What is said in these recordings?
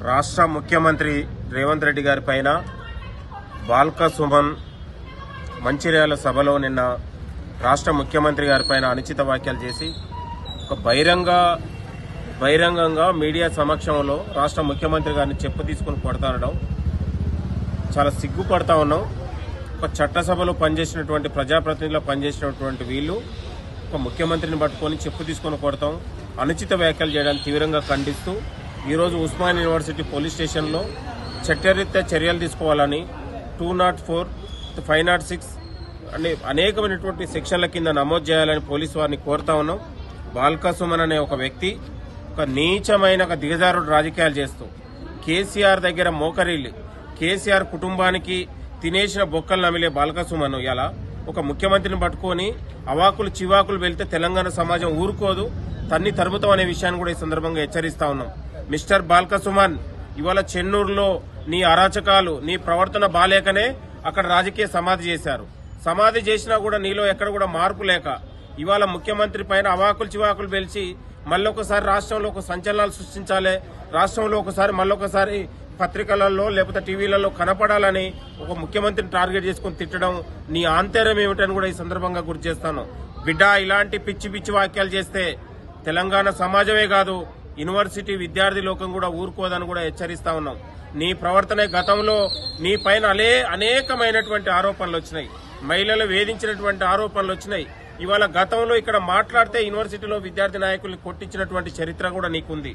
రాష్ట్ర ముఖ్యమంత్రి రేవంత్ రెడ్డి గారి పైన బాల్క సుమన్ మంచిర్యాల సభలో నిన్న రాష్ట్ర ముఖ్యమంత్రి గారి పైన అనుచిత వ్యాఖ్యలు చేసి ఒక బహిరంగంగా మీడియా సమక్షంలో రాష్ట్ర ముఖ్యమంత్రి గారిని చెప్పు తీసుకుని కొడతానడం చాలా సిగ్గుపడతా ఉన్నాం. ఒక చట్టసభలో పనిచేసినటువంటి ప్రజాప్రతినిధులు పనిచేసినటువంటి వీళ్ళు ఒక ముఖ్యమంత్రిని పట్టుకొని చెప్పు తీసుకొని కొడతాం, అనుచిత వ్యాఖ్యలు చేయడానికి తీవ్రంగా ఖండిస్తూ ఈరోజు ఉస్మానియా యూనివర్సిటీ పోలీస్ స్టేషన్లో చట్టరీత్యా చర్యలు తీసుకోవాలని 204, 506 అనే అనేకమైనటువంటి సెక్షన్ల కింద నమోదు చేయాలని పోలీసు వారిని కోరుతా ఉన్నాం. బాల్క సుమన్ అనే ఒక వ్యక్తి ఒక నీచమైన ఒక దిగజారుడు రాజకీయాలు చేస్తూ కేసీఆర్ దగ్గర మోకరిల్లి కేసీఆర్ కుటుంబానికి తినేసిన బొక్కలు నమిలే బాల్క సుమన్ ఇలా ఒక ముఖ్యమంత్రిని పట్టుకొని అవాకులు చివాకులు వెళ్తే తెలంగాణ సమాజం ఊరుకోదు, తన్ని తరుముతాం అనే విషయాన్ని కూడా ఈ సందర్భంగా హెచ్చరిస్తా ఉన్నాం. మిస్టర్ బాల్క సుమన్, ఇవాళ చెన్నూరులో నీ అరాచకాలు, నీ ప్రవర్తన బాలేకనే అక్కడ రాజకీయ సమాధి చేశారు. సమాధి చేసినా కూడా నీలో ఎక్కడ కూడా మార్పు లేక ఇవాళ ముఖ్యమంత్రి పైన అవాకులు చివాకులు పెలిచి మళ్ళొకసారి రాష్ట్రంలో ఒక సంచలనాలు సృష్టించాలి, రాష్ట్రంలో ఒకసారి మళ్ళొకసారి పత్రికలలో లేకపోతే టీవీలలో కనపడాలని ఒక ముఖ్యమంత్రిని టార్గెట్ చేసుకుని తిట్టడం నీ ఆంతర్యం ఏమిటని కూడా ఈ సందర్భంగా గుర్తు చేస్తాను. బిడ్డ, ఇలాంటి పిచ్చి వ్యాఖ్యలు చేస్తే తెలంగాణ సమాజమే కాదు యూనివర్సిటీ విద్యార్థి లోకం కూడా ఊరుకోదని కూడా హెచ్చరిస్తా ఉన్నాం. నీ ప్రవర్తన గతంలో నీ పైన అనేకమైనటువంటి ఆరోపణలు వచ్చినాయి, మహిళలు వేధించినటువంటి ఆరోపణలు వచ్చినాయి. ఇవాళ గతంలో ఇక్కడ మాట్లాడితే యూనివర్సిటీలో విద్యార్థి నాయకుల్ని కొట్టించినటువంటి చరిత్ర కూడా నీకుంది.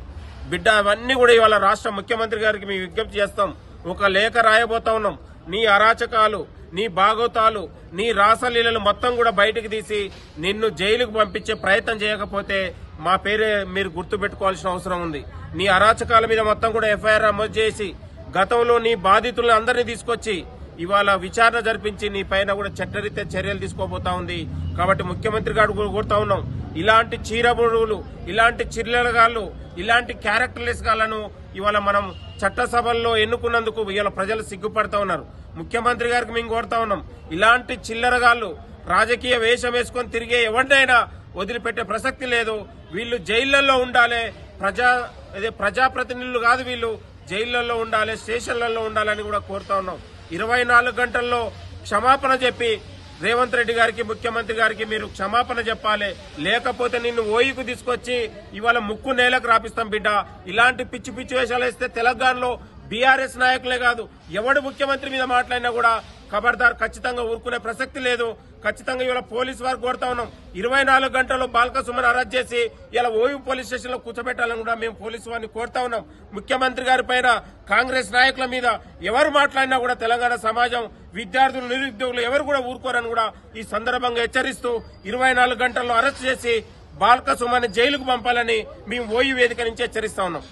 బిడ్డ, అవన్నీ కూడా ఇవాళ రాష్ట్ర ముఖ్యమంత్రి గారికి మేము విజ్ఞప్తి చేస్తాం. ఒక లేఖ రాయబోతా ఉన్నాం. నీ అరాచకాలు, నీ బాగోతాలు, నీ రాసలీలలు మొత్తం కూడా బయటకు తీసి నిన్ను జైలుకు పంపించే ప్రయత్నం చేయకపోతే మా పేరే మీరు గుర్తు పెట్టుకోవాల్సిన అవసరం ఉంది. నీ అరాచకాల మీద మొత్తం కూడా ఎఫ్ఐఆర్ నమోదు చేసి గతంలో నీ బాధితులను అందరినీ తీసుకొచ్చి ఇవాళ విచారణ జరిపించి నీ పైన కూడా చట్టరీత్యా చర్యలు తీసుకోబోతా ఉంది. కాబట్టి ముఖ్యమంత్రి గారు కోరుతా ఉన్నాం, ఇలాంటి చీరబుడుగులు, ఇలాంటి చిల్లరగాళ్లు, ఇలాంటి క్యారెక్టర్లెస్ గాళ్లను ఇవాళ మనం చట్టసభల్లో ఎన్నుకున్నందుకు ఇవాళ ప్రజలు సిగ్గుపడతా ఉన్నారు. ముఖ్యమంత్రి గారికి మేము కోరుతా ఉన్నాం, ఇలాంటి చిల్లరగాళ్లు రాజకీయ వేషం వేసుకొని తిరిగే ఎవరినైనా వదిలిపెట్టే ప్రసక్తి లేదు. వీళ్ళు జైళ్లలో ఉండాలి, ప్రజాప్రతినిధులు కాదు, వీళ్ళు జైళ్లలో ఉండాలి, స్టేషన్లలో ఉండాలని కూడా కోరుతా ఉన్నాం. 24 గంటల్లో క్షమాపణ చెప్పి రేవంత్ రెడ్డి గారికి, ముఖ్యమంత్రి గారికి మీరు క్షమాపణ చెప్పాలి. లేకపోతే నిన్ను ఓయికు తీసుకొచ్చి ఇవాళ ముక్కు నేలకు రాపిస్తాం. బిడ్డ, ఇలాంటి పిచ్చి వేషాలు వేస్తే తెలంగాణలో బీఆర్ఎస్ నాయకులే కాదు ఎవడు ముఖ్యమంత్రి మీద మాట్లాడినా కూడా ఖబర్దార్, ఖచ్చితంగా ఊరుకునే ప్రసక్తి లేదు. ఖచ్చితంగా ఇవాళ పోలీసు వారు కోరుతా ఉన్నాం, 24 గంటల్లో బాల్క సుమన్ అరెస్ట్ చేసి ఇలా ఓయూ పోలీస్ స్టేషన్ లో కూర్చోబెట్టాలని కూడా మేము పోలీసు వారిని కోరుతా ఉన్నాం. ముఖ్యమంత్రి గారి పైన, కాంగ్రెస్ నాయకుల మీద ఎవరు మాట్లాడినా కూడా తెలంగాణ సమాజం, విద్యార్థులు, నిరుద్యోగులు ఎవరు కూడా ఊరుకోరని కూడా ఈ సందర్భంగా హెచ్చరిస్తూ 24 గంటల్లో అరెస్ట్ చేసి బాల్క సుమన్ జైలుకు పంపాలని మేము ఓయూ వేదిక నుంచి హెచ్చరిస్తా ఉన్నాం.